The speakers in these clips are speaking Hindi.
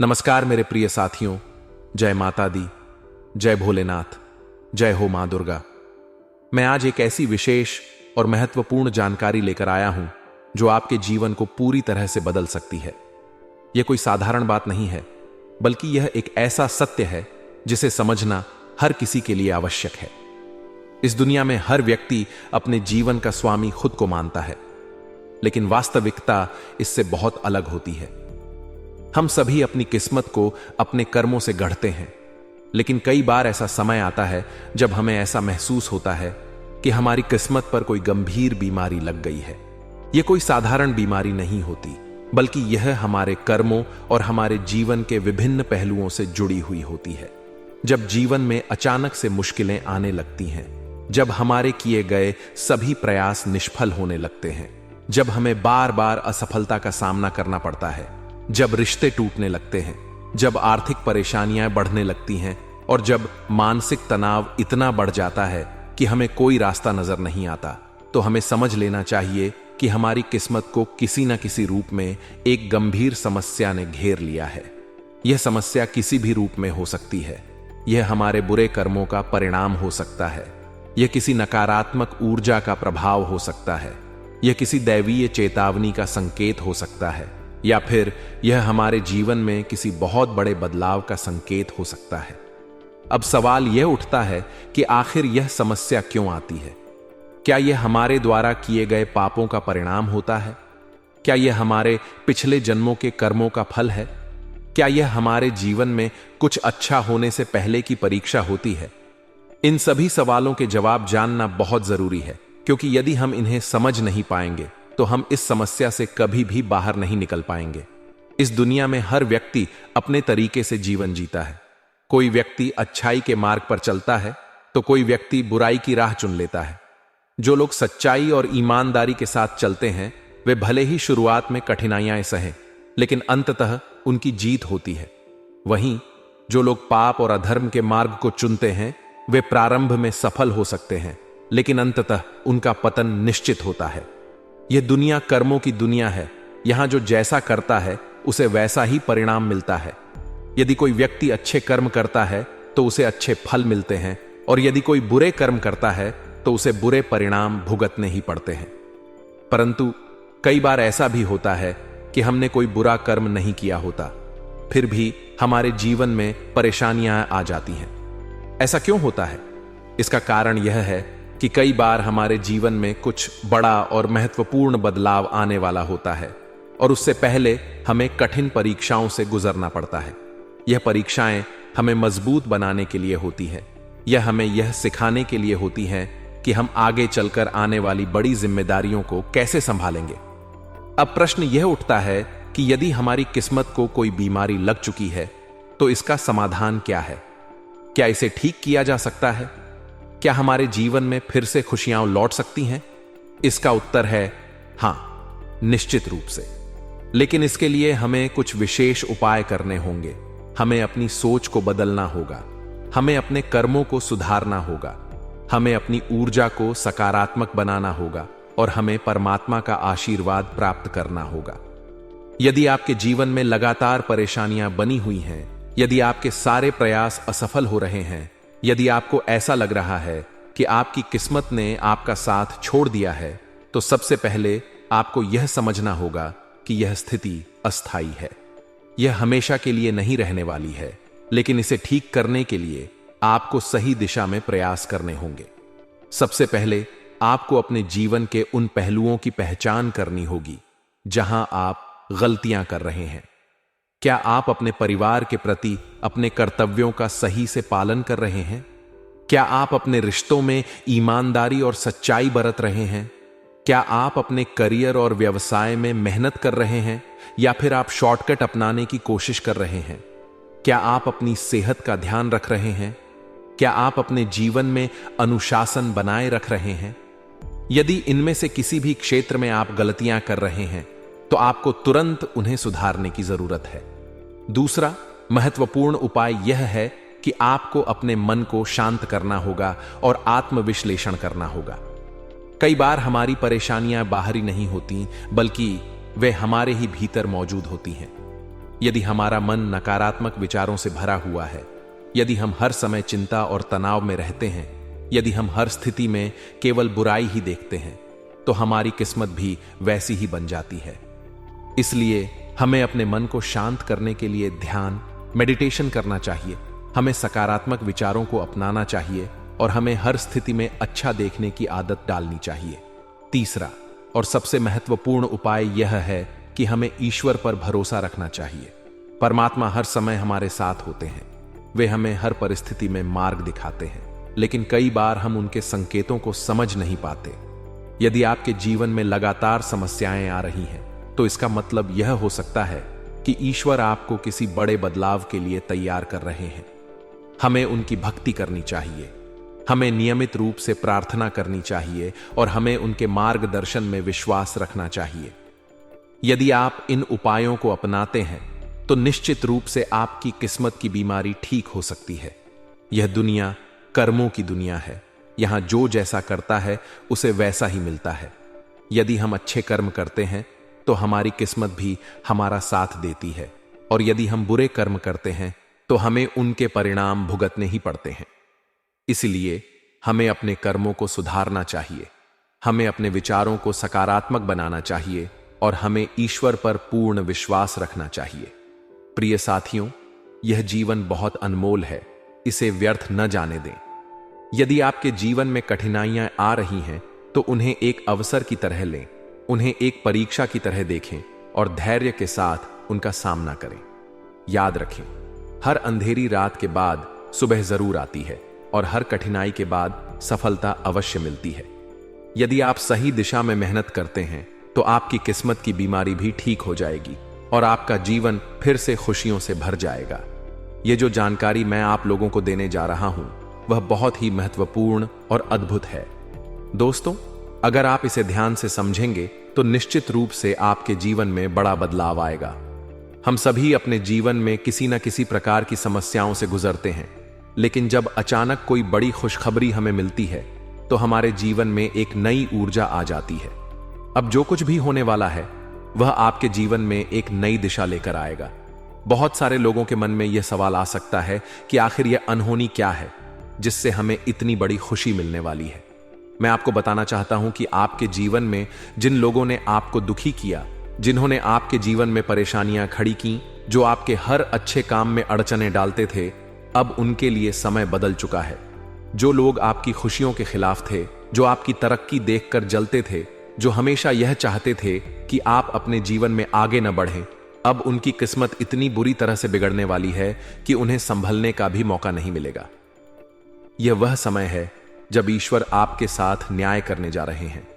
नमस्कार मेरे प्रिय साथियों। जय माता दी, जय भोलेनाथ, जय हो मां दुर्गा। मैं आज एक ऐसी विशेष और महत्वपूर्ण जानकारी लेकर आया हूं जो आपके जीवन को पूरी तरह से बदल सकती है। यह कोई साधारण बात नहीं है, बल्कि यह एक ऐसा सत्य है जिसे समझना हर किसी के लिए आवश्यक है। इस दुनिया में हर व्यक्ति अपने जीवन का स्वामी खुद को मानता है, लेकिन वास्तविकता इससे बहुत अलग होती है। हम सभी अपनी किस्मत को अपने कर्मों से गढ़ते हैं, लेकिन कई बार ऐसा समय आता है जब हमें ऐसा महसूस होता है कि हमारी किस्मत पर कोई गंभीर बीमारी लग गई है। यह कोई साधारण बीमारी नहीं होती, बल्कि यह हमारे कर्मों और हमारे जीवन के विभिन्न पहलुओं से जुड़ी हुई होती है। जब जीवन में अचानक से मुश्किलें आने लगती हैं, जब हमारे किए गए सभी प्रयास निष्फल होने लगते हैं, जब हमें बार बार असफलता का सामना करना पड़ता है, जब रिश्ते टूटने लगते हैं, जब आर्थिक परेशानियां बढ़ने लगती हैं और जब मानसिक तनाव इतना बढ़ जाता है कि हमें कोई रास्ता नजर नहीं आता, तो हमें समझ लेना चाहिए कि हमारी किस्मत को किसी न किसी रूप में एक गंभीर समस्या ने घेर लिया है। यह समस्या किसी भी रूप में हो सकती है। यह हमारे बुरे कर्मों का परिणाम हो सकता है, यह किसी नकारात्मक ऊर्जा का प्रभाव हो सकता है, यह किसी दैवीय चेतावनी का संकेत हो सकता है, या फिर यह हमारे जीवन में किसी बहुत बड़े बदलाव का संकेत हो सकता है। अब सवाल यह उठता है कि आखिर यह समस्या क्यों आती है? क्या यह हमारे द्वारा किए गए पापों का परिणाम होता है? क्या यह हमारे पिछले जन्मों के कर्मों का फल है? क्या यह हमारे जीवन में कुछ अच्छा होने से पहले की परीक्षा होती है? इन सभी सवालों के जवाब जानना बहुत जरूरी है, क्योंकि यदि हम इन्हें समझ नहीं पाएंगे तो हम इस समस्या से कभी भी बाहर नहीं निकल पाएंगे। इस दुनिया में हर व्यक्ति अपने तरीके से जीवन जीता है। कोई व्यक्ति अच्छाई के मार्ग पर चलता है तो कोई व्यक्ति बुराई की राह चुन लेता है। जो लोग सच्चाई और ईमानदारी के साथ चलते हैं, वे भले ही शुरुआत में कठिनाइयां सहें, लेकिन अंततः उनकी जीत होती है। वहीं जो लोग पाप और अधर्म के मार्ग को चुनते हैं, वे प्रारंभ में सफल हो सकते हैं, लेकिन अंततः उनका पतन निश्चित होता है। यह दुनिया कर्मों की दुनिया है। यहां जो जैसा करता है उसे वैसा ही परिणाम मिलता है। यदि कोई व्यक्ति अच्छे कर्म करता है तो उसे अच्छे फल मिलते हैं, और यदि कोई बुरे कर्म करता है तो उसे बुरे परिणाम भुगतने ही पड़ते हैं। परंतु कई बार ऐसा भी होता है कि हमने कोई बुरा कर्म नहीं किया होता, फिर भी हमारे जीवन में परेशानियां आ जाती हैं। ऐसा क्यों होता है? इसका कारण यह है कि कई बार हमारे जीवन में कुछ बड़ा और महत्वपूर्ण बदलाव आने वाला होता है, और उससे पहले हमें कठिन परीक्षाओं से गुजरना पड़ता है। यह परीक्षाएं हमें मजबूत बनाने के लिए होती हैं। यह हमें यह सिखाने के लिए होती हैं कि हम आगे चलकर आने वाली बड़ी जिम्मेदारियों को कैसे संभालेंगे। अब प्रश्न यह उठता है कि यदि हमारी किस्मत को कोई बीमारी लग चुकी है तो इसका समाधान क्या है? क्या इसे ठीक किया जा सकता है? क्या हमारे जीवन में फिर से खुशियां लौट सकती हैं? इसका उत्तर है हां, निश्चित रूप से। लेकिन इसके लिए हमें कुछ विशेष उपाय करने होंगे। हमें अपनी सोच को बदलना होगा, हमें अपने कर्मों को सुधारना होगा, हमें अपनी ऊर्जा को सकारात्मक बनाना होगा, और हमें परमात्मा का आशीर्वाद प्राप्त करना होगा। यदि आपके जीवन में लगातार परेशानियां बनी हुई हैं, यदि आपके सारे प्रयास असफल हो रहे हैं, यदि आपको ऐसा लग रहा है कि आपकी किस्मत ने आपका साथ छोड़ दिया है, तो सबसे पहले आपको यह समझना होगा कि यह स्थिति अस्थायी है। यह हमेशा के लिए नहीं रहने वाली है, लेकिन इसे ठीक करने के लिए आपको सही दिशा में प्रयास करने होंगे। सबसे पहले आपको अपने जीवन के उन पहलुओं की पहचान करनी होगी जहां आप गलतियां कर रहे हैं। क्या आप अपने परिवार के प्रति अपने कर्तव्यों का सही से पालन कर रहे हैं? क्या आप अपने रिश्तों में ईमानदारी और सच्चाई बरत रहे हैं? क्या आप अपने करियर और व्यवसाय में मेहनत कर रहे हैं, या फिर आप शॉर्टकट अपनाने की कोशिश कर रहे हैं? क्या आप अपनी सेहत का ध्यान रख रहे हैं? क्या आप अपने जीवन में अनुशासन बनाए रख रहे हैं? यदि इनमें से किसी भी क्षेत्र में आप गलतियां कर रहे हैं, तो आपको तुरंत उन्हें सुधारने की जरूरत है। दूसरा महत्वपूर्ण उपाय यह है कि आपको अपने मन को शांत करना होगा और आत्मविश्लेषण करना होगा। कई बार हमारी परेशानियां बाहरी नहीं होती, बल्कि वे हमारे ही भीतर मौजूद होती हैं। यदि हमारा मन नकारात्मक विचारों से भरा हुआ है, यदि हम हर समय चिंता और तनाव में रहते हैं, यदि हम हर स्थिति में केवल बुराई ही देखते हैं, तो हमारी किस्मत भी वैसी ही बन जाती है। इसलिए हमें अपने मन को शांत करने के लिए ध्यान, मेडिटेशन करना चाहिए। हमें सकारात्मक विचारों को अपनाना चाहिए और हमें हर स्थिति में अच्छा देखने की आदत डालनी चाहिए। तीसरा और सबसे महत्वपूर्ण उपाय यह है कि हमें ईश्वर पर भरोसा रखना चाहिए। परमात्मा हर समय हमारे साथ होते हैं। वे हमें हर परिस्थिति में मार्ग दिखाते हैं, लेकिन कई बार हम उनके संकेतों को समझ नहीं पाते। यदि आपके जीवन में लगातार समस्याएं आ रही हैं, तो इसका मतलब यह हो सकता है कि ईश्वर आपको किसी बड़े बदलाव के लिए तैयार कर रहे हैं। हमें उनकी भक्ति करनी चाहिए, हमें नियमित रूप से प्रार्थना करनी चाहिए और हमें उनके मार्गदर्शन में विश्वास रखना चाहिए। यदि आप इन उपायों को अपनाते हैं, तो निश्चित रूप से आपकी किस्मत की बीमारी ठीक हो सकती है। यह दुनिया कर्मों की दुनिया है। यहां जो जैसा करता है उसे वैसा ही मिलता है। यदि हम अच्छे कर्म करते हैं, तो हमारी किस्मत भी हमारा साथ देती है, और यदि हम बुरे कर्म करते हैं, तो हमें उनके परिणाम भुगतने ही पड़ते हैं। इसलिए हमें अपने कर्मों को सुधारना चाहिए, हमें अपने विचारों को सकारात्मक बनाना चाहिए और हमें ईश्वर पर पूर्ण विश्वास रखना चाहिए। प्रिय साथियों, यह जीवन बहुत अनमोल है, इसे व्यर्थ न जाने दें। यदि आपके जीवन में कठिनाइयां आ रही हैं, तो उन्हें एक अवसर की तरह लें, उन्हें एक परीक्षा की तरह देखें और धैर्य के साथ उनका सामना करें। याद रखें, हर अंधेरी रात के बाद सुबह जरूर आती है और हर कठिनाई के बाद सफलता अवश्य मिलती है। यदि आप सही दिशा में मेहनत करते हैं, तो आपकी किस्मत की बीमारी भी ठीक हो जाएगी और आपका जीवन फिर से खुशियों से भर जाएगा। ये जो जानकारी मैं आप लोगों को देने जा रहा हूं, वह बहुत ही महत्वपूर्ण और अद्भुत है। दोस्तों, अगर आप इसे ध्यान से समझेंगे, तो निश्चित रूप से आपके जीवन में बड़ा बदलाव आएगा। हम सभी अपने जीवन में किसी न किसी प्रकार की समस्याओं से गुजरते हैं, लेकिन जब अचानक कोई बड़ी खुशखबरी हमें मिलती है, तो हमारे जीवन में एक नई ऊर्जा आ जाती है। अब जो कुछ भी होने वाला है, वह आपके जीवन में एक नई दिशा लेकर आएगा। बहुत सारे लोगों के मन में यह सवाल आ सकता है कि आखिर यह अनहोनी क्या है जिससे हमें इतनी बड़ी खुशी मिलने वाली है। मैं आपको बताना चाहता हूं कि आपके जीवन में जिन लोगों ने आपको दुखी किया, जिन्होंने आपके जीवन में परेशानियां खड़ी की, जो आपके हर अच्छे काम में अड़चने डालते थे, अब उनके लिए समय बदल चुका है। जो लोग आपकी खुशियों के खिलाफ थे, जो आपकी तरक्की देखकर जलते थे, जो हमेशा यह चाहते थे कि आप अपने जीवन में आगे न बढ़ें, अब उनकी किस्मत इतनी बुरी तरह से बिगड़ने वाली है कि उन्हें संभलने का भी मौका नहीं मिलेगा। यह वह समय है जब ईश्वर आपके साथ न्याय करने जा रहे हैं।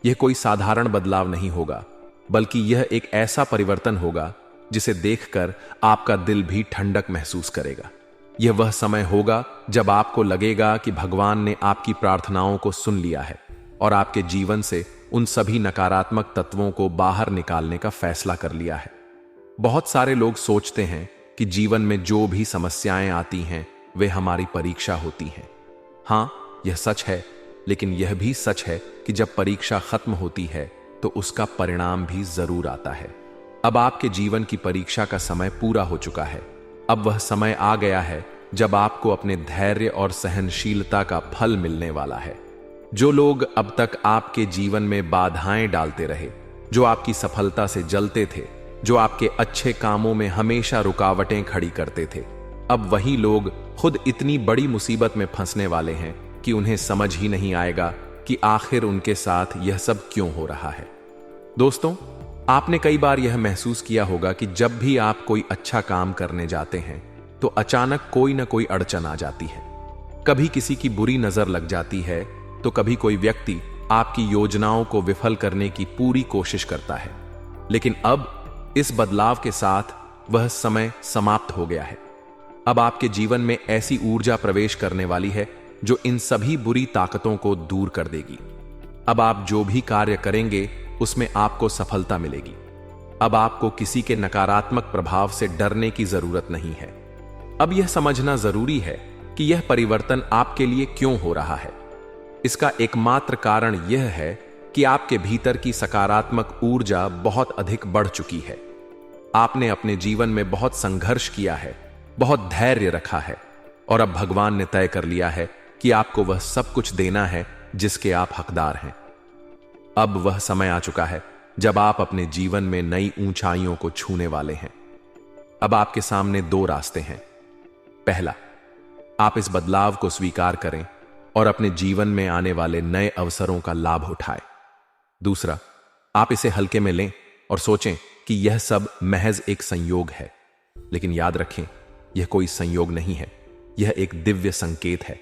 यह कोई साधारण बदलाव नहीं होगा, बल्कि यह एक ऐसा परिवर्तन होगा जिसे देखकर आपका दिल भी ठंडक महसूस करेगा। यह वह समय होगा जब आपको लगेगा कि भगवान ने आपकी प्रार्थनाओं को सुन लिया है और आपके जीवन से उन सभी नकारात्मक तत्वों को बाहर निकालने का फैसला कर लिया है। बहुत सारे लोग सोचते हैं कि जीवन में जो भी समस्याएं आती हैं, वे हमारी परीक्षा होती हैं। हां, यह सच है, लेकिन यह भी सच है कि जब परीक्षा खत्म होती है, तो उसका परिणाम भी जरूर आता है। अब आपके जीवन की परीक्षा का समय पूरा हो चुका है। अब वह समय आ गया है जब आपको अपने धैर्य और सहनशीलता का फल मिलने वाला है। जो लोग अब तक आपके जीवन में बाधाएं डालते रहे, जो आपकी सफलता से जलते थे, जो आपके अच्छे कामों में हमेशा रुकावटें खड़ी करते थे, अब वही लोग खुद इतनी बड़ी मुसीबत में फंसने वाले हैं कि उन्हें समझ ही नहीं आएगा कि आखिर उनके साथ यह सब क्यों हो रहा है। दोस्तों, आपने कई बार यह महसूस किया होगा कि जब भी आप कोई अच्छा काम करने जाते हैं, तो अचानक कोई ना कोई अड़चन आ जाती है। कभी किसी की बुरी नजर लग जाती है, तो कभी कोई व्यक्ति आपकी योजनाओं को विफल करने की पूरी कोशिश करता है। लेकिन अब इस बदलाव के साथ वह समय समाप्त हो गया है। अब आपके जीवन में ऐसी ऊर्जा प्रवेश करने वाली है जो इन सभी बुरी ताकतों को दूर कर देगी। अब आप जो भी कार्य करेंगे, उसमें आपको सफलता मिलेगी। अब आपको किसी के नकारात्मक प्रभाव से डरने की जरूरत नहीं है। अब यह समझना जरूरी है कि यह परिवर्तन आपके लिए क्यों हो रहा है। इसका एकमात्र कारण यह है कि आपके भीतर की सकारात्मक ऊर्जा बहुत अधिक बढ़ चुकी है। आपने अपने जीवन में बहुत संघर्ष किया है, बहुत धैर्य रखा है और अब भगवान ने तय कर लिया है कि आपको वह सब कुछ देना है जिसके आप हकदार हैं। अब वह समय आ चुका है जब आप अपने जीवन में नई ऊंचाइयों को छूने वाले हैं। अब आपके सामने दो रास्ते हैं। पहला, आप इस बदलाव को स्वीकार करें और अपने जीवन में आने वाले नए अवसरों का लाभ उठाएं। दूसरा, आप इसे हल्के में लें और सोचें कि यह सब महज एक संयोग है। लेकिन याद रखें, यह कोई संयोग नहीं है, यह एक दिव्य संकेत है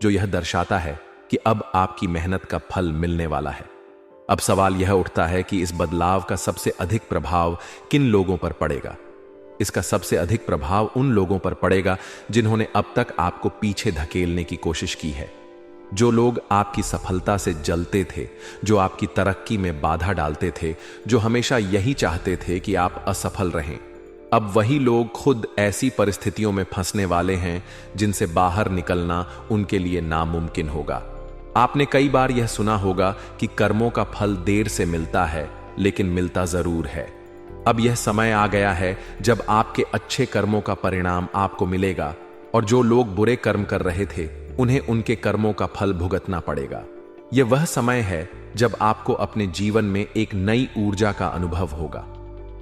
जो यह दर्शाता है कि अब आपकी मेहनत का फल मिलने वाला है। अब सवाल यह उठता है कि इस बदलाव का सबसे अधिक प्रभाव किन लोगों पर पड़ेगा। इसका सबसे अधिक प्रभाव उन लोगों पर पड़ेगा जिन्होंने अब तक आपको पीछे धकेलने की कोशिश की है, जो लोग आपकी सफलता से जलते थे, जो आपकी तरक्की में बाधा डालते थे, जो हमेशा यही चाहते थे कि आप असफल रहें। अब वही लोग खुद ऐसी परिस्थितियों में फंसने वाले हैं जिनसे बाहर निकलना उनके लिए नामुमकिन होगा। आपने कई बार यह सुना होगा कि कर्मों का फल देर से मिलता है, लेकिन मिलता जरूर है। अब यह समय आ गया है जब आपके अच्छे कर्मों का परिणाम आपको मिलेगा और जो लोग बुरे कर्म कर रहे थे उन्हें उनके कर्मों का फल भुगतना पड़ेगा। यह वह समय है जब आपको अपने जीवन में एक नई ऊर्जा का अनुभव होगा।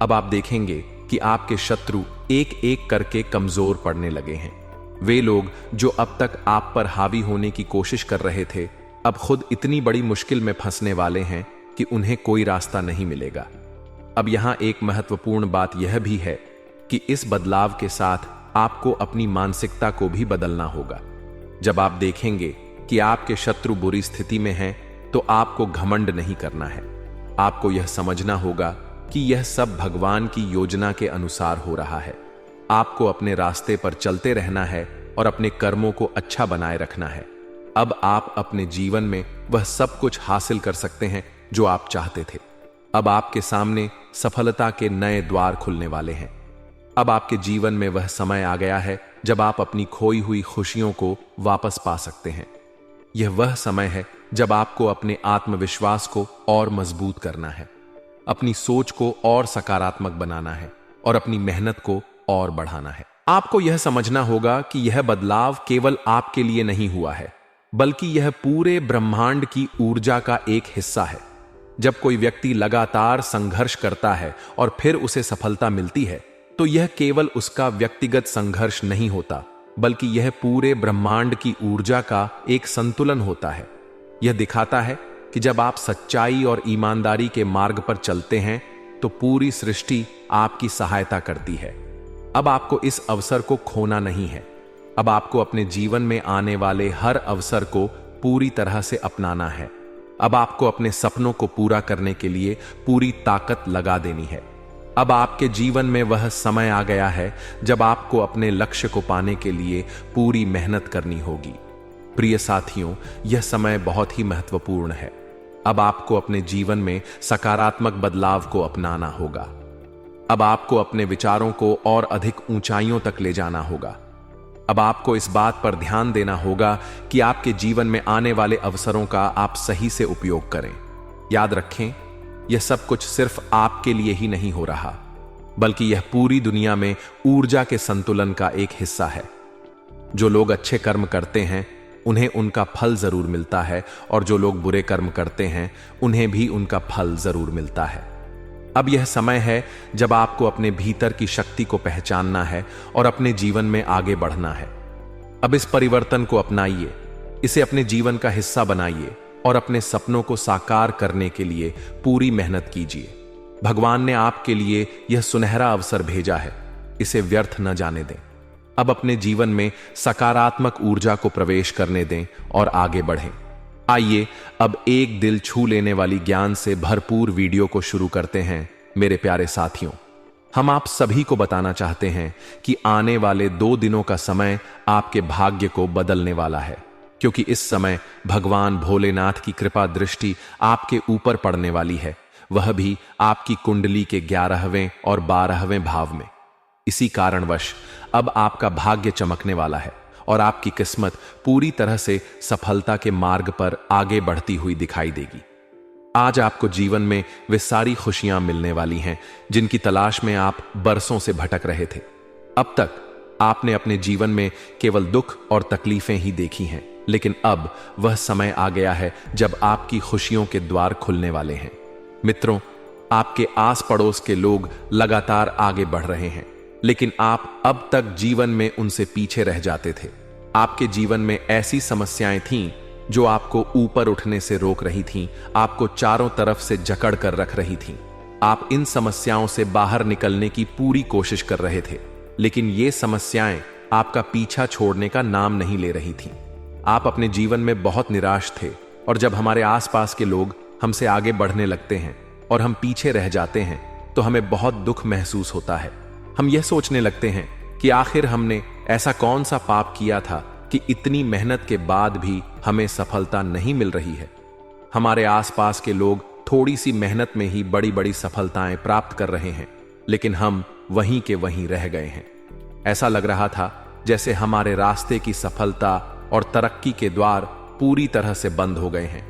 अब आप देखेंगे कि आपके शत्रु एक एक करके कमजोर पड़ने लगे हैं। वे लोग जो अब तक आप पर हावी होने की कोशिश कर रहे थे, अब खुद इतनी बड़ी मुश्किल में फंसने वाले हैं कि उन्हें कोई रास्ता नहीं मिलेगा। अब यहां एक महत्वपूर्ण बात यह भी है कि इस बदलाव के साथ आपको अपनी मानसिकता को भी बदलना होगा। जब आप देखेंगे कि आपके शत्रु बुरी स्थिति में हैं, तो आपको घमंड नहीं करना है। आपको यह समझना होगा कि यह सब भगवान की योजना के अनुसार हो रहा है। आपको अपने रास्ते पर चलते रहना है और अपने कर्मों को अच्छा बनाए रखना है। अब आप अपने जीवन में वह सब कुछ हासिल कर सकते हैं जो आप चाहते थे। अब आपके सामने सफलता के नए द्वार खुलने वाले हैं। अब आपके जीवन में वह समय आ गया है जब आप अपनी खोई हुई खुशियों को वापस पा सकते हैं। यह वह समय है जब आपको अपने आत्मविश्वास को और मजबूत करना है, अपनी सोच को और सकारात्मक बनाना है और अपनी मेहनत को और बढ़ाना है। आपको यह समझना होगा कि यह बदलाव केवल आपके लिए नहीं हुआ है, बल्कि यह पूरे ब्रह्मांड की ऊर्जा का एक हिस्सा है। जब कोई व्यक्ति लगातार संघर्ष करता है और फिर उसे सफलता मिलती है, तो यह केवल उसका व्यक्तिगत संघर्ष नहीं होता, बल्कि यह पूरे ब्रह्मांड की ऊर्जा का एक संतुलन होता है। यह दिखाता है कि जब आप सच्चाई और ईमानदारी के मार्ग पर चलते हैं, तो पूरी सृष्टि आपकी सहायता करती है। अब आपको इस अवसर को खोना नहीं है। अब आपको अपने जीवन में आने वाले हर अवसर को पूरी तरह से अपनाना है। अब आपको अपने सपनों को पूरा करने के लिए पूरी ताकत लगा देनी है। अब आपके जीवन में वह समय आ गया है जब आपको अपने लक्ष्य को पाने के लिए पूरी मेहनत करनी होगी। प्रिय साथियों, यह समय बहुत ही महत्वपूर्ण है। अब आपको अपने जीवन में सकारात्मक बदलाव को अपनाना होगा। अब आपको अपने विचारों को और अधिक ऊंचाइयों तक ले जाना होगा। अब आपको इस बात पर ध्यान देना होगा कि आपके जीवन में आने वाले अवसरों का आप सही से उपयोग करें। याद रखें, यह सब कुछ सिर्फ आपके लिए ही नहीं हो रहा, बल्कि यह पूरी दुनिया में ऊर्जा के संतुलन का एक हिस्सा है। जो लोग अच्छे कर्म करते हैं उन्हें उनका फल जरूर मिलता है, और जो लोग बुरे कर्म करते हैं उन्हें भी उनका फल जरूर मिलता है। अब यह समय है जब आपको अपने भीतर की शक्ति को पहचानना है और अपने जीवन में आगे बढ़ना है। अब इस परिवर्तन को अपनाइए, इसे अपने जीवन का हिस्सा बनाइए और अपने सपनों को साकार करने के लिए पूरी मेहनत कीजिए। भगवान ने आपके लिए यह सुनहरा अवसर भेजा है, इसे व्यर्थ न जाने दें। अब अपने जीवन में सकारात्मक ऊर्जा को प्रवेश करने दें और आगे बढ़ें। आइए अब एक दिल छू लेने वाली ज्ञान से भरपूर वीडियो को शुरू करते हैं। मेरे प्यारे साथियों, हम आप सभी को बताना चाहते हैं कि आने वाले 2 दिनों का समय आपके भाग्य को बदलने वाला है, क्योंकि इस समय भगवान भोलेनाथ की कृपा दृष्टि आपके ऊपर पड़ने वाली है, वह भी आपकी कुंडली के 11वें और 12वें भाव में। इसी कारणवश अब आपका भाग्य चमकने वाला है और आपकी किस्मत पूरी तरह से सफलता के मार्ग पर आगे बढ़ती हुई दिखाई देगी। आज आपको जीवन में वे सारी खुशियां मिलने वाली हैं जिनकी तलाश में आप बरसों से भटक रहे थे। अब तक आपने अपने जीवन में केवल दुख और तकलीफें ही देखी हैं, लेकिन अब वह समय आ गया है जब आपकी खुशियों के द्वार खुलने वाले हैं। मित्रों, आपके आस पड़ोस के लोग लगातार आगे बढ़ रहे हैं, लेकिन आप अब तक जीवन में उनसे पीछे रह जाते थे। आपके जीवन में ऐसी समस्याएं थीं जो आपको ऊपर उठने से रोक रही थीं, आपको चारों तरफ से जकड़ कर रख रही थीं। आप इन समस्याओं से बाहर निकलने की पूरी कोशिश कर रहे थे, लेकिन ये समस्याएं आपका पीछा छोड़ने का नाम नहीं ले रही थीं। आप अपने जीवन में बहुत निराश थे, और जब हमारे आसपास के लोग हमसे आगे बढ़ने लगते हैं और हम पीछे रह जाते हैं, तो हमें बहुत दुख महसूस होता है। हम यह सोचने लगते हैं कि आखिर हमने ऐसा कौन सा पाप किया था कि इतनी मेहनत के बाद भी हमें सफलता नहीं मिल रही है। हमारे आसपास के लोग थोड़ी सी मेहनत में ही बड़ी बड़ी सफलताएं प्राप्त कर रहे हैं, लेकिन हम वहीं के वहीं रह गए हैं। ऐसा लग रहा था जैसे हमारे रास्ते की सफलता और तरक्की के द्वार पूरी तरह से बंद हो गए हैं।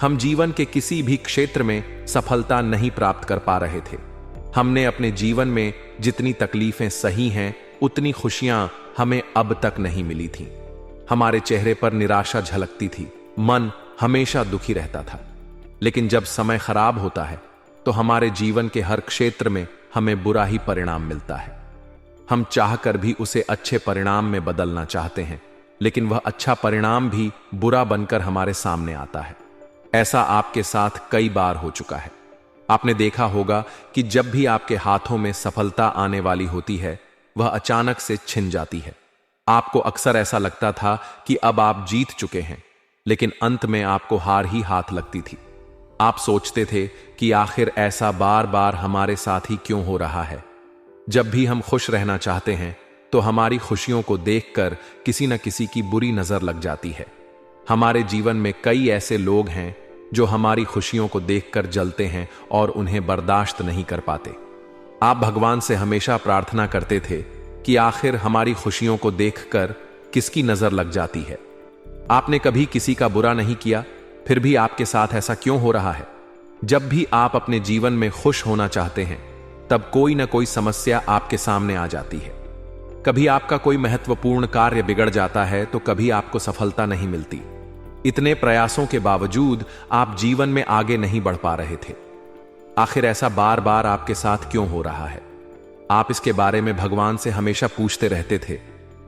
हम जीवन के किसी भी क्षेत्र में सफलता नहीं प्राप्त कर पा रहे थे। हमने अपने जीवन में जितनी तकलीफें सही हैं, उतनी खुशियां हमें अब तक नहीं मिली थीं। हमारे चेहरे पर निराशा झलकती थी, मन हमेशा दुखी रहता था। लेकिन जब समय खराब होता है तो हमारे जीवन के हर क्षेत्र में हमें बुरा ही परिणाम मिलता है। हम चाहकर भी उसे अच्छे परिणाम में बदलना चाहते हैं, लेकिन वह अच्छा परिणाम भी बुरा बनकर हमारे सामने आता है। ऐसा आपके साथ कई बार हो चुका है। आपने देखा होगा कि जब भी आपके हाथों में सफलता आने वाली होती है, वह अचानक से छिन जाती है। आपको अक्सर ऐसा लगता था कि अब आप जीत चुके हैं, लेकिन अंत में आपको हार ही हाथ लगती थी। आप सोचते थे कि आखिर ऐसा बार बार हमारे साथ ही क्यों हो रहा है। जब भी हम खुश रहना चाहते हैं तो हमारी खुशियों को देखकर किसी न किसी की बुरी नजर लग जाती है। हमारे जीवन में कई ऐसे लोग हैं जो हमारी खुशियों को देखकर जलते हैं और उन्हें बर्दाश्त नहीं कर पाते। आप भगवान से हमेशा प्रार्थना करते थे कि आखिर हमारी खुशियों को देखकर किसकी नजर लग जाती है। आपने कभी किसी का बुरा नहीं किया, फिर भी आपके साथ ऐसा क्यों हो रहा है? जब भी आप अपने जीवन में खुश होना चाहते हैं, तब कोई ना कोई समस्या आपके सामने आ जाती है। कभी आपका कोई महत्वपूर्ण कार्य बिगड़ जाता है, तो कभी आपको सफलता नहीं मिलती। इतने प्रयासों के बावजूद आप जीवन में आगे नहीं बढ़ पा रहे थे। आखिर ऐसा बार बार आपके साथ क्यों हो रहा है? आप इसके बारे में भगवान से हमेशा पूछते रहते थे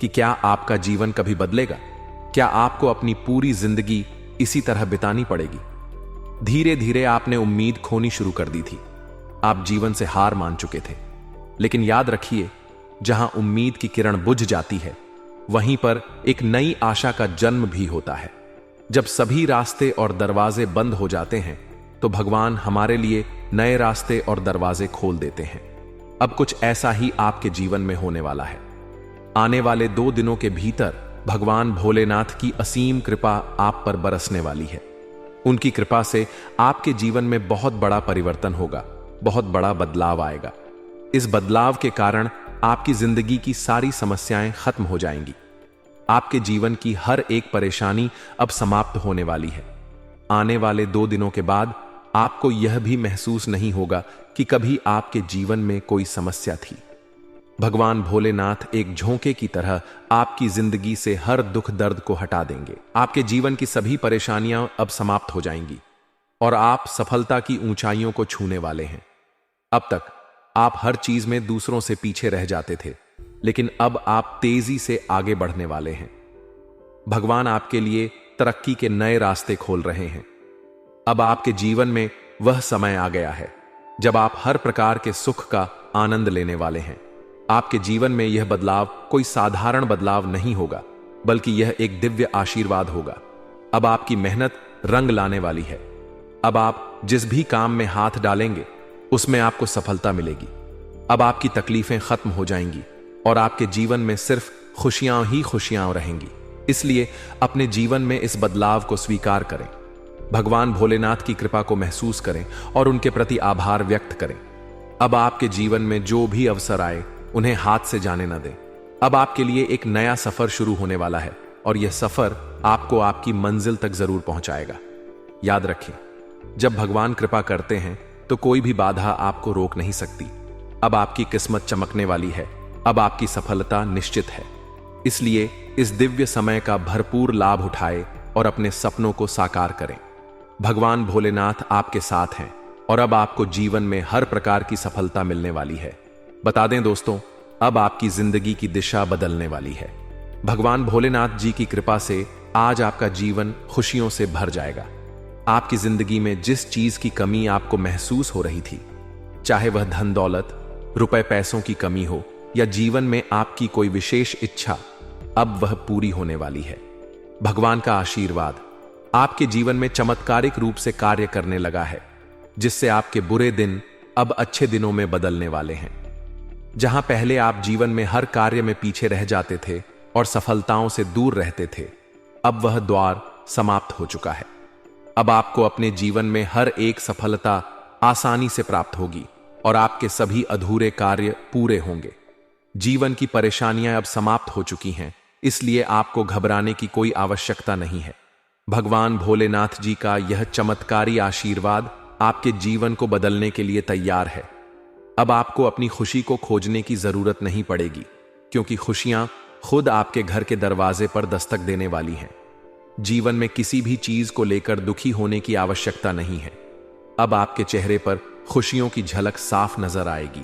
कि क्या आपका जीवन कभी बदलेगा? क्या आपको अपनी पूरी जिंदगी इसी तरह बितानी पड़ेगी? धीरे धीरे आपने उम्मीद खोनी शुरू कर दी थी। आप जीवन से हार मान चुके थे। लेकिन याद रखिए, जहां उम्मीद की किरण बुझ जाती है, वहीं पर एक नई आशा का जन्म भी होता है। जब सभी रास्ते और दरवाजे बंद हो जाते हैं, तो भगवान हमारे लिए नए रास्ते और दरवाजे खोल देते हैं। अब कुछ ऐसा ही आपके जीवन में होने वाला है। आने वाले 2 दिनों के भीतर भगवान भोलेनाथ की असीम कृपा आप पर बरसने वाली है। उनकी कृपा से आपके जीवन में बहुत बड़ा परिवर्तन होगा, बहुत बड़ा बदलाव आएगा। इस बदलाव के कारण आपकी जिंदगी की सारी समस्याएं खत्म हो जाएंगी। आपके जीवन की हर एक परेशानी अब समाप्त होने वाली है। आने वाले 2 दिनों के बाद आपको यह भी महसूस नहीं होगा कि कभी आपके जीवन में कोई समस्या थी। भगवान भोलेनाथ एक झोंके की तरह आपकी जिंदगी से हर दुख दर्द को हटा देंगे। आपके जीवन की सभी परेशानियां अब समाप्त हो जाएंगी और आप सफलता की ऊंचाइयों को छूने वाले हैं। अब तक आप हर चीज में दूसरों से पीछे रह जाते थे, लेकिन अब आप तेजी से आगे बढ़ने वाले हैं। भगवान आपके लिए तरक्की के नए रास्ते खोल रहे हैं। अब आपके जीवन में वह समय आ गया है जब आप हर प्रकार के सुख का आनंद लेने वाले हैं। आपके जीवन में यह बदलाव कोई साधारण बदलाव नहीं होगा, बल्कि यह एक दिव्य आशीर्वाद होगा। अब आपकी मेहनत रंग लाने वाली है। अब आप जिस भी काम में हाथ डालेंगे, उसमें आपको सफलता मिलेगी। अब आपकी तकलीफें खत्म हो जाएंगी और आपके जीवन में सिर्फ खुशियां ही खुशियां रहेंगी। इसलिए अपने जीवन में इस बदलाव को स्वीकार करें, भगवान भोलेनाथ की कृपा को महसूस करें और उनके प्रति आभार व्यक्त करें। अब आपके जीवन में जो भी अवसर आए, उन्हें हाथ से जाने न दें। अब आपके लिए एक नया सफर शुरू होने वाला है और यह सफर आपको आपकी मंजिल तक जरूर पहुंचाएगा। याद रखें, जब भगवान कृपा करते हैं तो कोई भी बाधा आपको रोक नहीं सकती। अब आपकी किस्मत चमकने वाली है, अब आपकी सफलता निश्चित है। इसलिए इस दिव्य समय का भरपूर लाभ उठाए और अपने सपनों को साकार करें। भगवान भोलेनाथ आपके साथ हैं और अब आपको जीवन में हर प्रकार की सफलता मिलने वाली है। बता दें दोस्तों, अब आपकी जिंदगी की दिशा बदलने वाली है। भगवान भोलेनाथ जी की कृपा से आज आपका जीवन खुशियों से भर जाएगा। आपकी जिंदगी में जिस चीज की कमी आपको महसूस हो रही थी, चाहे वह धन दौलत, रुपए पैसों की कमी हो या जीवन में आपकी कोई विशेष इच्छा, अब वह पूरी होने वाली है। भगवान का आशीर्वाद आपके जीवन में चमत्कारिक रूप से कार्य करने लगा है, जिससे आपके बुरे दिन अब अच्छे दिनों में बदलने वाले हैं। जहां पहले आप जीवन में हर कार्य में पीछे रह जाते थे और सफलताओं से दूर रहते थे, अब वह द्वार समाप्त हो चुका है। अब आपको अपने जीवन में हर एक सफलता आसानी से प्राप्त होगी और आपके सभी अधूरे कार्य पूरे होंगे। जीवन की परेशानियां अब समाप्त हो चुकी हैं, इसलिए आपको घबराने की कोई आवश्यकता नहीं है। भगवान भोलेनाथ जी का यह चमत्कारी आशीर्वाद आपके जीवन को बदलने के लिए तैयार है। अब आपको अपनी खुशी को खोजने की जरूरत नहीं पड़ेगी, क्योंकि खुशियां खुद आपके घर के दरवाजे पर दस्तक देने वाली हैं। जीवन में किसी भी चीज को लेकर दुखी होने की आवश्यकता नहीं है। अब आपके चेहरे पर खुशियों की झलक साफ नजर आएगी।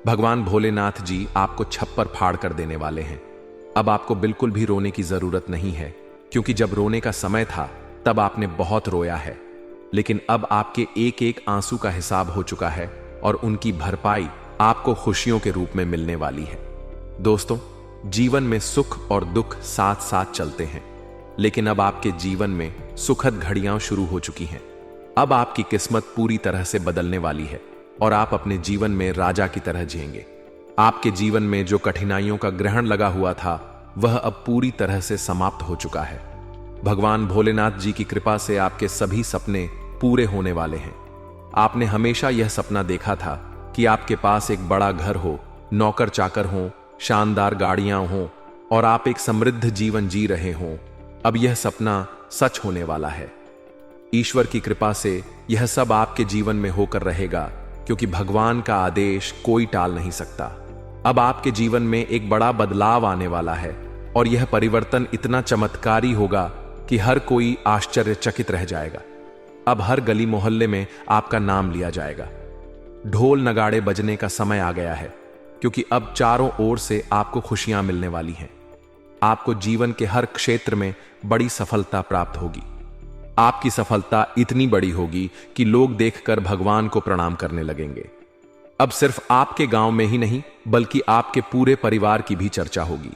भगवान भोलेनाथ जी आपको छप्पर फाड़ कर देने वाले हैं। अब आपको बिल्कुल भी रोने की जरूरत नहीं है, क्योंकि जब रोने का समय था तब आपने बहुत रोया है, लेकिन अब आपके एक एक आंसू का हिसाब हो चुका है और उनकी भरपाई आपको खुशियों के रूप में मिलने वाली है। दोस्तों, जीवन में सुख और दुख साथ साथ चलते हैं, लेकिन अब आपके जीवन में सुखद घड़ियां शुरू हो चुकी हैं। अब आपकी किस्मत पूरी तरह से बदलने वाली है और आप अपने जीवन में राजा की तरह जिएंगे। आपके जीवन में जो कठिनाइयों का ग्रहण लगा हुआ था, वह अब पूरी तरह से समाप्त हो चुका है। भगवान भोलेनाथ जी की कृपा से आपके सभी सपने पूरे होने वाले हैं। आपने हमेशा यह सपना देखा था कि आपके पास एक बड़ा घर हो, नौकर चाकर हो, शानदार गाड़ियां हों और आप एक समृद्ध जीवन जी रहे हों। अब यह सपना सच होने वाला है। ईश्वर की कृपा से यह सब आपके जीवन में होकर रहेगा, क्योंकि भगवान का आदेश कोई टाल नहीं सकता। अब आपके जीवन में एक बड़ा बदलाव आने वाला है और यह परिवर्तन इतना चमत्कारी होगा कि हर कोई आश्चर्यचकित रह जाएगा। अब हर गली मोहल्ले में आपका नाम लिया जाएगा। ढोल नगाड़े बजने का समय आ गया है, क्योंकि अब चारों ओर से आपको खुशियां मिलने वाली हैं। आपको जीवन के हर क्षेत्र में बड़ी सफलता प्राप्त होगी। आपकी सफलता इतनी बड़ी होगी कि लोग देखकर भगवान को प्रणाम करने लगेंगे। अब सिर्फ आपके गांव में ही नहीं, बल्कि आपके पूरे परिवार की भी चर्चा होगी।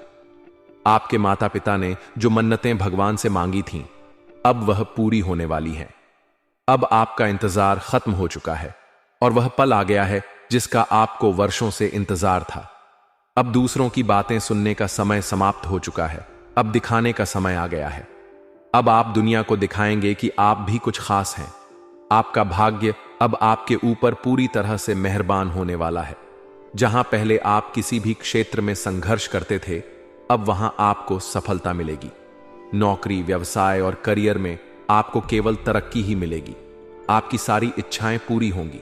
आपके माता पिता ने जो मन्नतें भगवान से मांगी थीं, अब वह पूरी होने वाली हैं। अब आपका इंतजार खत्म हो चुका है और वह पल आ गया है जिसका आपको वर्षों से इंतजार था। अब दूसरों की बातें सुनने का समय समाप्त हो चुका है। अब दिखाने का समय आ गया है। अब आप दुनिया को दिखाएंगे कि आप भी कुछ खास हैं। आपका भाग्य अब आपके ऊपर पूरी तरह से मेहरबान होने वाला है। जहां पहले आप किसी भी क्षेत्र में संघर्ष करते थे, अब वहां आपको सफलता मिलेगी। नौकरी, व्यवसाय और करियर में आपको केवल तरक्की ही मिलेगी। आपकी सारी इच्छाएं पूरी होंगी।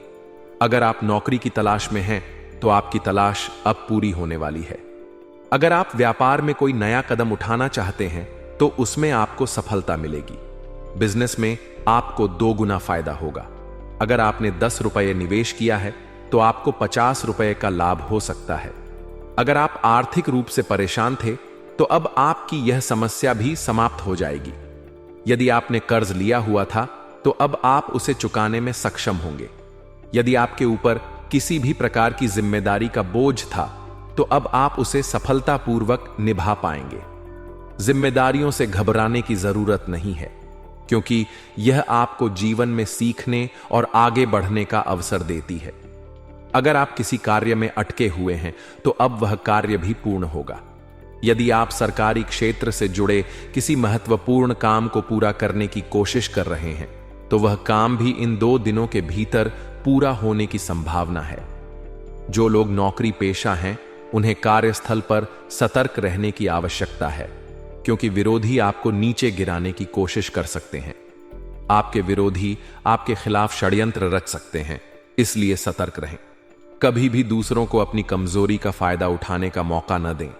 अगर आप नौकरी की तलाश में हैं, तो आपकी तलाश अब पूरी होने वाली है। अगर आप व्यापार में कोई नया कदम उठाना चाहते हैं, तो उसमें आपको सफलता मिलेगी। बिजनेस में आपको 2 गुना फायदा होगा। अगर आपने 10 रुपये निवेश किया है, तो आपको 50 रुपये का लाभ हो सकता है। अगर आप आर्थिक रूप से परेशान थे, तो अब आपकी यह समस्या भी समाप्त हो जाएगी। यदि आपने कर्ज लिया हुआ था, तो अब आप उसे चुकाने में सक्षम होंगे। यदि आपके ऊपर किसी भी प्रकार की जिम्मेदारी का बोझ था, तो अब आप उसे सफलतापूर्वक निभा पाएंगे। जिम्मेदारियों से घबराने की जरूरत नहीं है, क्योंकि यह आपको जीवन में सीखने और आगे बढ़ने का अवसर देती है। अगर आप किसी कार्य में अटके हुए हैं, तो अब वह कार्य भी पूर्ण होगा। यदि आप सरकारी क्षेत्र से जुड़े किसी महत्वपूर्ण काम को पूरा करने की कोशिश कर रहे हैं, तो वह काम भी इन 2 दिनों के भीतर पूरा होने की संभावना है। जो लोग नौकरी पेशा हैं, उन्हें कार्यस्थल पर सतर्क रहने की आवश्यकता है, क्योंकि विरोधी आपको नीचे गिराने की कोशिश कर सकते हैं। आपके विरोधी आपके खिलाफ षड्यंत्र रच सकते हैं, इसलिए सतर्क रहें। कभी भी दूसरों को अपनी कमजोरी का फायदा उठाने का मौका न दें।